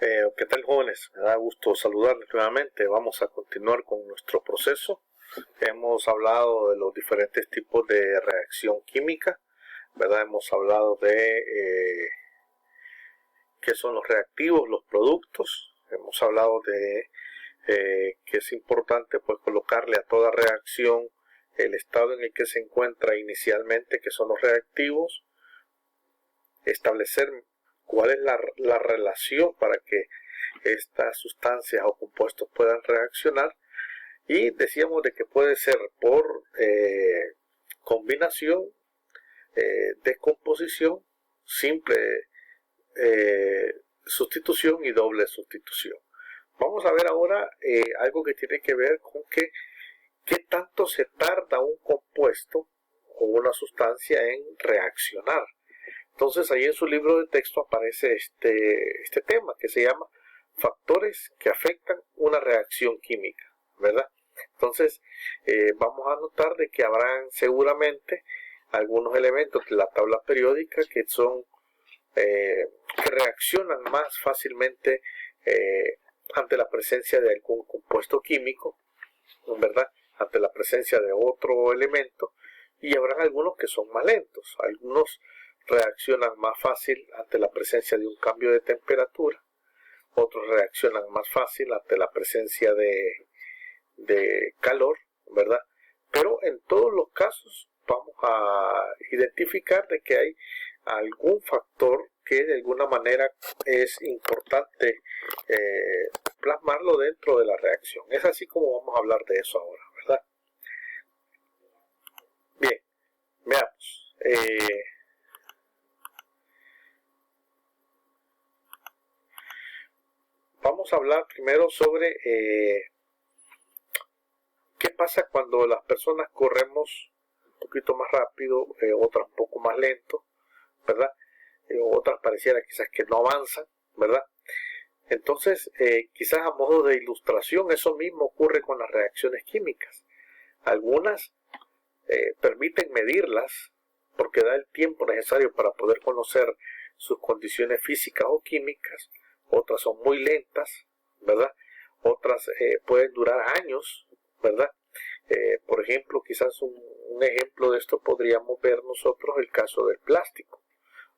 ¿Qué tal, jóvenes? Me da gusto saludarles nuevamente. Vamos a continuar con nuestro proceso. Hemos hablado de los diferentes tipos de reacción química, ¿verdad? Hemos hablado de qué son los reactivos, los productos. Hemos hablado de que es importante pues colocarle a toda reacción el estado en el que se encuentra inicialmente, que son los reactivos, establecer cuál es la relación para que estas sustancias o compuestos puedan reaccionar, y decíamos de que puede ser por combinación, descomposición, simple sustitución y doble sustitución. Vamos a ver ahora algo que tiene que ver con qué tanto se tarda un compuesto o una sustancia en reaccionar. Entonces ahí en su libro de texto aparece este tema que se llama factores que afectan una reacción química, ¿verdad? Entonces vamos a notar de que habrán seguramente algunos elementos de la tabla periódica que son que reaccionan más fácilmente ante la presencia de algún compuesto químico, ¿verdad? Ante la presencia de otro elemento, y habrán algunos que son más lentos. Algunos reaccionan más fácil ante la presencia de un cambio de temperatura, otros reaccionan más fácil ante la presencia de calor, ¿verdad? Pero en todos los casos vamos a identificar de que hay algún factor que de alguna manera es importante plasmarlo dentro de la reacción. Es así como vamos a hablar de eso ahora, ¿verdad? Bien, veamos. Vamos a hablar primero sobre qué pasa cuando las personas corremos un poquito más rápido, otras un poco más lento, ¿verdad? Otras pareciera quizás que no avanzan, ¿verdad? Entonces, quizás a modo de ilustración, eso mismo ocurre con las reacciones químicas. Algunas permiten medirlas porque da el tiempo necesario para poder conocer sus condiciones físicas o químicas. Otras son muy lentas, ¿verdad? Otras pueden durar años, ¿verdad? Por ejemplo, quizás un ejemplo de esto podríamos ver nosotros el caso del plástico,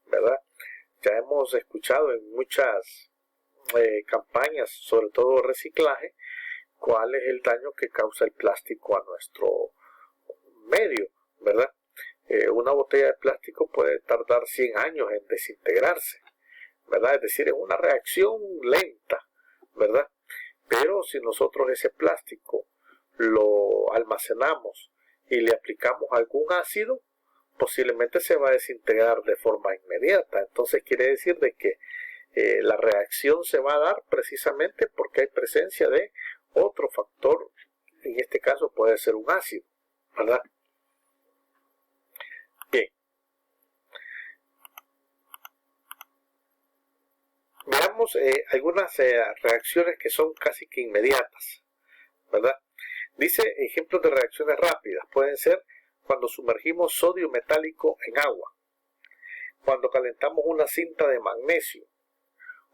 ¿verdad? Ya hemos escuchado en muchas campañas, sobre todo reciclaje, cuál es el daño que causa el plástico a nuestro medio, ¿verdad? Una botella de plástico puede tardar 100 años en desintegrarse, ¿verdad? Es decir, es una reacción lenta, ¿verdad? Pero si nosotros ese plástico lo almacenamos y le aplicamos algún ácido, posiblemente se va a desintegrar de forma inmediata. Entonces quiere decir de que la reacción se va a dar precisamente porque hay presencia de otro factor, en este caso puede ser un ácido, ¿verdad? Bien. Veamos algunas reacciones que son casi que inmediatas, ¿verdad? Dice ejemplos de reacciones rápidas. Pueden ser cuando sumergimos sodio metálico en agua, cuando calentamos una cinta de magnesio.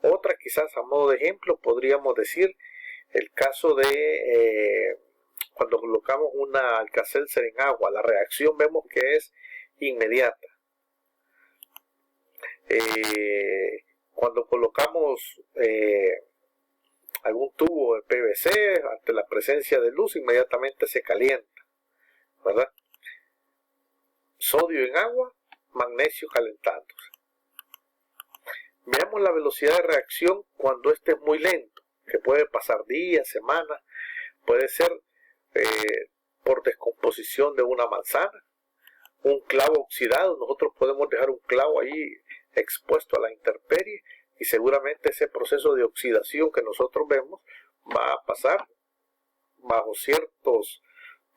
Otra, quizás a modo de ejemplo, podríamos decir el caso de cuando colocamos una Alka-Seltzer en agua. La reacción vemos que es inmediata. Cuando colocamos algún tubo de PVC, ante la presencia de luz, inmediatamente se calienta, ¿verdad? Sodio en agua, magnesio calentándose. Veamos la velocidad de reacción cuando este es muy lento, que puede pasar días, semanas, puede ser por descomposición de una manzana, un clavo oxidado. Nosotros podemos dejar un clavo ahí expuesto a la intemperie y seguramente ese proceso de oxidación que nosotros vemos va a pasar bajo ciertos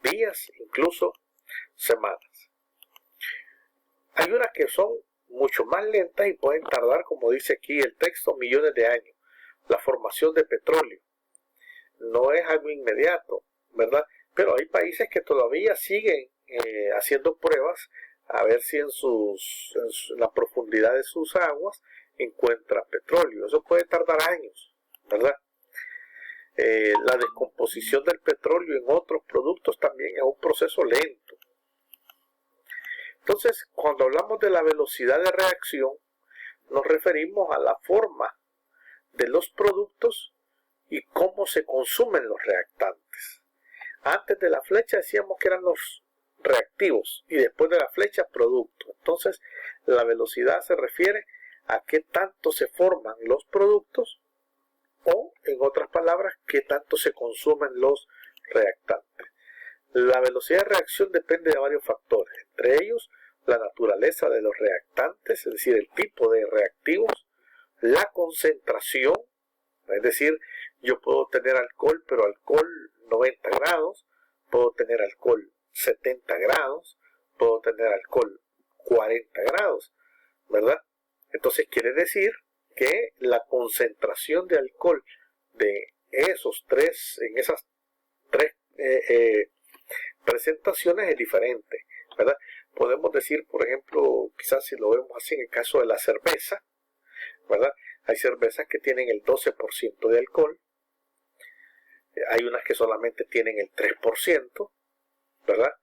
días, incluso semanas. Hay unas que son mucho más lentas y pueden tardar, como dice aquí el texto, millones de años. La formación de petróleo no es algo inmediato, ¿verdad? Pero hay países que todavía siguen haciendo pruebas a ver si en la profundidad de sus aguas encuentra petróleo. Eso puede tardar años, ¿verdad? La descomposición del petróleo en otros productos también es un proceso lento. Entonces, cuando hablamos de la velocidad de reacción, nos referimos a la forma de los productos y cómo se consumen los reactantes. Antes de la flecha decíamos que eran los reactivos y después de la flecha productos. Entonces, la velocidad se refiere a qué tanto se forman los productos o, en otras palabras, qué tanto se consumen los reactantes. La velocidad de reacción depende de varios factores, entre ellos la naturaleza de los reactantes, es decir, el tipo de reactivos, la concentración, es decir, yo puedo tener alcohol, pero alcohol 90 grados, puedo tener alcohol 70 grados, puedo tener alcohol 40 grados, ¿verdad? Entonces quiere decir que la concentración de alcohol de en esas tres presentaciones es diferente, ¿verdad? Podemos decir, por ejemplo, quizás si lo vemos así en el caso de la cerveza, ¿verdad? Hay cervezas que tienen el 12% de alcohol, hay unas que solamente tienen el 3%, ¿verdad?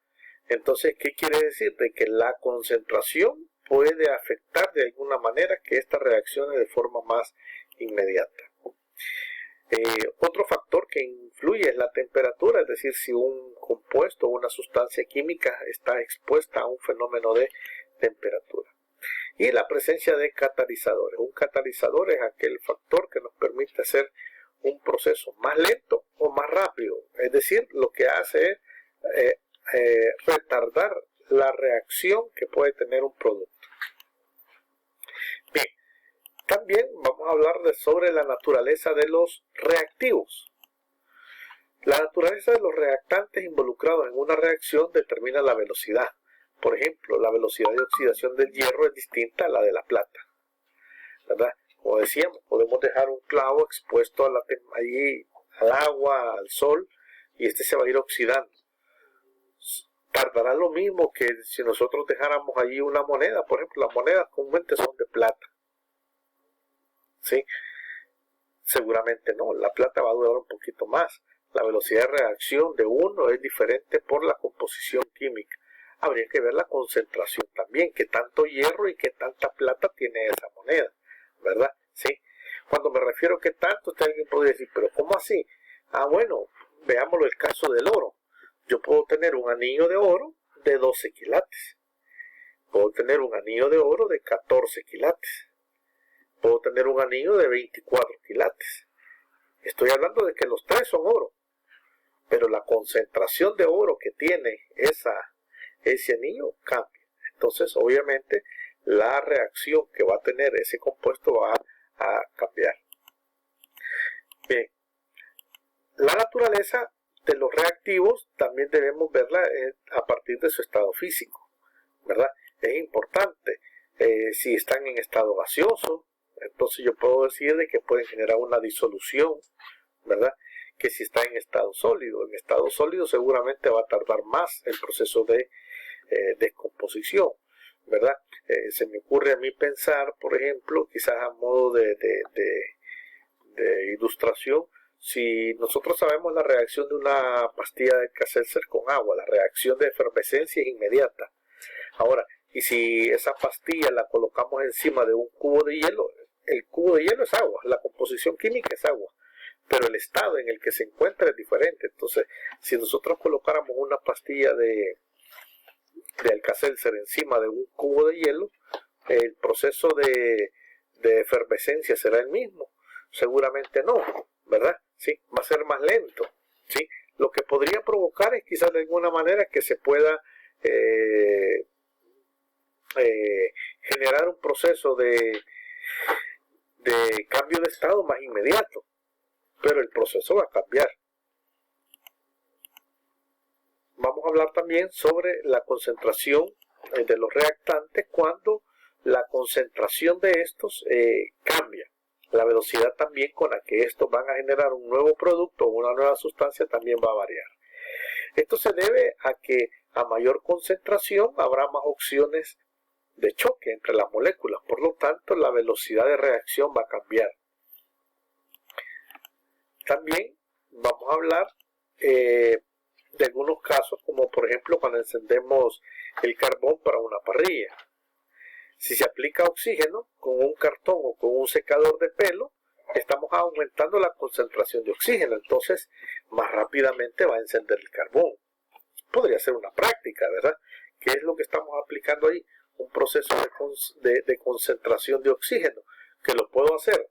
Entonces, ¿qué quiere decir? De que la concentración puede afectar de alguna manera que esta reaccione de forma más inmediata. Otro factor que influye es la temperatura, es decir, si un compuesto o una sustancia química está expuesta a un fenómeno de temperatura. Y la presencia de catalizadores. Un catalizador es aquel factor que nos permite hacer un proceso más lento o más rápido, es decir, lo que hace es retardar la reacción que puede tener un producto. Bien, también vamos a hablar sobre la naturaleza de los reactivos. La naturaleza de los reactantes involucrados en una reacción determina la velocidad. Por ejemplo, la velocidad de oxidación del hierro es distinta a la de la plata, ¿verdad? Como decíamos, podemos dejar un clavo expuesto allí al agua, al sol, y este se va a ir oxidando. Tardará lo mismo que si nosotros dejáramos allí una moneda. Por ejemplo, las monedas comúnmente son de plata, ¿sí? Seguramente no, la plata va a durar un poquito más. La velocidad de reacción de uno es diferente por la composición química. Habría que ver la concentración también, qué tanto hierro y qué tanta plata tiene esa moneda, ¿verdad? ¿Sí? Cuando me refiero a qué tanto, alguien podría decir, pero ¿cómo así? Bueno, veámoslo el caso del oro. Yo puedo tener un anillo de oro de 12 quilates. Puedo tener un anillo de oro de 14 quilates. Puedo tener un anillo de 24 quilates. Estoy hablando de que los tres son oro. Pero la concentración de oro que tiene ese anillo cambia. Entonces, obviamente, la reacción que va a tener ese compuesto va a cambiar. Bien, la naturaleza de los reactivos también debemos verla a partir de su estado físico, ¿verdad? Es importante. Si están en estado gaseoso, entonces yo puedo decir de que pueden generar una disolución, ¿verdad? Que si está en estado sólido. En estado sólido seguramente va a tardar más el proceso de descomposición, ¿verdad? Se me ocurre a mí pensar, por ejemplo, quizás a modo de ilustración, si nosotros sabemos la reacción de una pastilla de Alka-Seltzer con agua, la reacción de efervescencia es inmediata. Ahora, y si esa pastilla la colocamos encima de un cubo de hielo, el cubo de hielo es agua, la composición química es agua, pero el estado en el que se encuentra es diferente. Entonces, si nosotros colocáramos una pastilla de Alka-Seltzer encima de un cubo de hielo, el proceso de efervescencia será el mismo. Seguramente no, ¿verdad? Sí, va a ser más lento, ¿sí? Lo que podría provocar es quizás de alguna manera que se pueda generar un proceso de cambio de estado más inmediato, pero el proceso va a cambiar. Vamos a hablar también sobre la concentración de los reactantes cuando la concentración de estos cambia. La velocidad también con la que estos van a generar un nuevo producto o una nueva sustancia también va a variar. Esto se debe a que a mayor concentración habrá más opciones de choque entre las moléculas. Por lo tanto, la velocidad de reacción va a cambiar. También vamos a hablar de algunos casos, como por ejemplo cuando encendemos el carbón para una parrilla. Si se aplica oxígeno con un cartón o con un secador de pelo, estamos aumentando la concentración de oxígeno, entonces más rápidamente va a encender el carbón. Podría ser una práctica, ¿verdad? ¿Qué es lo que estamos aplicando ahí? Un proceso de concentración de oxígeno, que lo puedo hacer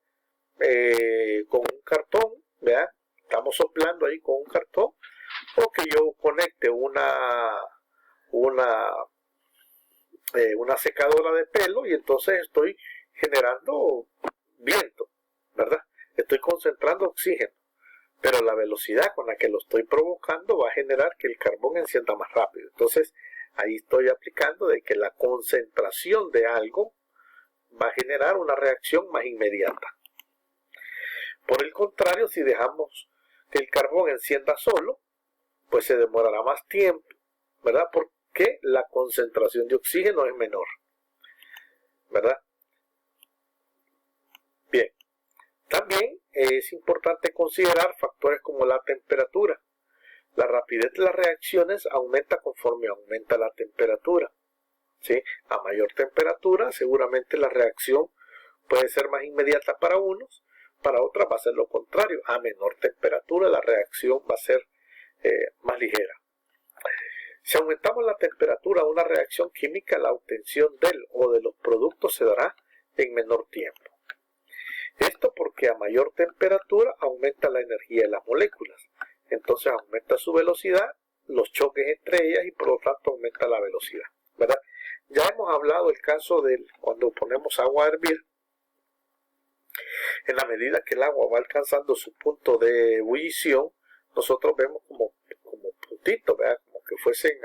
con un cartón, ¿verdad? Estamos soplando ahí con un cartón, o que yo conecte una secadora de pelo y entonces estoy generando viento, ¿verdad? Estoy concentrando oxígeno, pero la velocidad con la que lo estoy provocando va a generar que el carbón encienda más rápido. Entonces ahí estoy aplicando de que la concentración de algo va a generar una reacción más inmediata. Por el contrario, si dejamos que el carbón encienda solo, pues se demorará más tiempo, ¿verdad? Porque la concentración de oxígeno es menor, ¿verdad? Bien, también es importante considerar factores como la temperatura. La rapidez de las reacciones aumenta conforme aumenta la temperatura, ¿sí? A mayor temperatura, seguramente la reacción puede ser más inmediata para unos, para otras va a ser lo contrario. A menor temperatura, la reacción va a ser más ligera. Si aumentamos la temperatura de una reacción química, la obtención del o de los productos se dará en menor tiempo. Esto porque a mayor temperatura aumenta la energía de las moléculas. Entonces aumenta su velocidad, los choques entre ellas y por lo tanto aumenta la velocidad, ¿verdad? Ya hemos hablado del caso de cuando ponemos agua a hervir. En la medida que el agua va alcanzando su punto de ebullición, nosotros vemos como puntitos, ¿verdad? Como que fuesen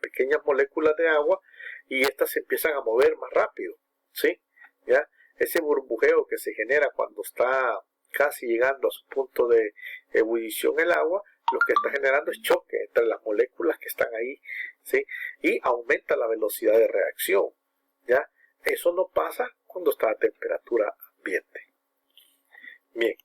pequeñas moléculas de agua y estas se empiezan a mover más rápido, ¿sí? ¿Ya? Ese burbujeo que se genera cuando está casi llegando a su punto de ebullición el agua, lo que está generando es choque entre las moléculas que están ahí, ¿sí? Y aumenta la velocidad de reacción, ¿ya? Eso no pasa cuando está a temperatura ambiente. Bien.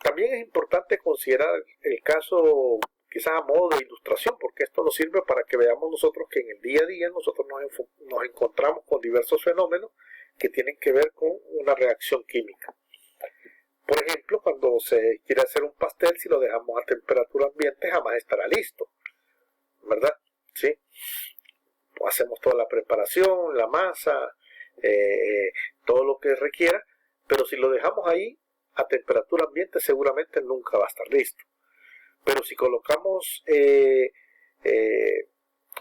También es importante considerar el caso, quizás a modo de ilustración, porque esto nos sirve para que veamos nosotros que en el día a día nosotros nos encontramos con diversos fenómenos que tienen que ver con una reacción química. Por ejemplo, cuando se quiere hacer un pastel, si lo dejamos a temperatura ambiente, jamás estará listo, ¿verdad? ¿Sí? Pues hacemos toda la preparación, la masa, todo lo que requiera, pero si lo dejamos ahí a temperatura ambiente, seguramente nunca va a estar listo. Pero si colocamos el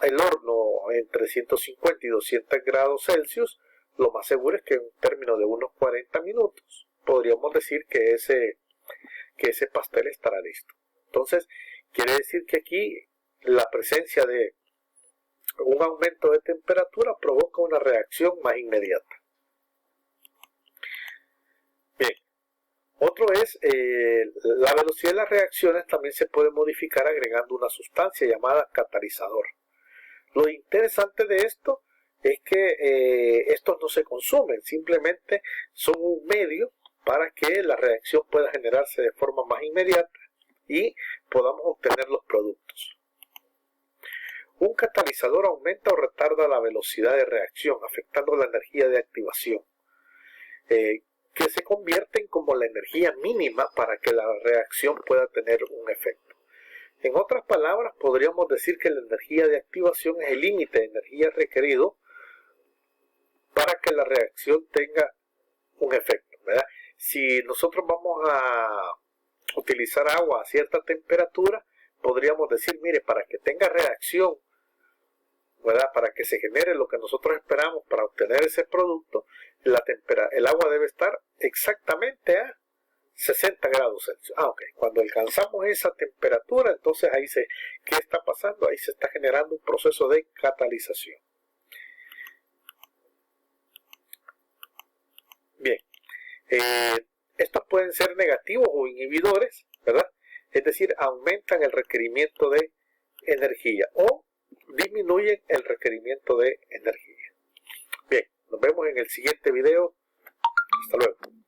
horno entre 150 y 200 grados Celsius, lo más seguro es que en un término de unos 40 minutos podríamos decir que ese pastel estará listo. Entonces, quiere decir que aquí la presencia de un aumento de temperatura provoca una reacción más inmediata. Bien, otro es la velocidad de las reacciones también se puede modificar agregando una sustancia llamada catalizador. Lo interesante de esto es que estos no se consumen, simplemente son un medio para que la reacción pueda generarse de forma más inmediata y podamos obtener los productos. Un catalizador aumenta o retarda la velocidad de reacción, afectando la energía de activación, que se convierte en como la energía mínima para que la reacción pueda tener un efecto. En otras palabras, podríamos decir que la energía de activación es el límite de energía requerido para que la reacción tenga un efecto, ¿verdad? Si nosotros vamos a utilizar agua a cierta temperatura, podríamos decir, mire, para que tenga reacción, ¿verdad? Para que se genere lo que nosotros esperamos para obtener ese producto, el agua debe estar exactamente a 60 grados Celsius. Ok, cuando alcanzamos esa temperatura, entonces ahí ¿qué está pasando? Ahí se está generando un proceso de catalización. Bien, estos pueden ser negativos o inhibidores, ¿verdad? Es decir, aumentan el requerimiento de energía o disminuyen el requerimiento de energía. Bien, nos vemos en el siguiente video. Hasta luego.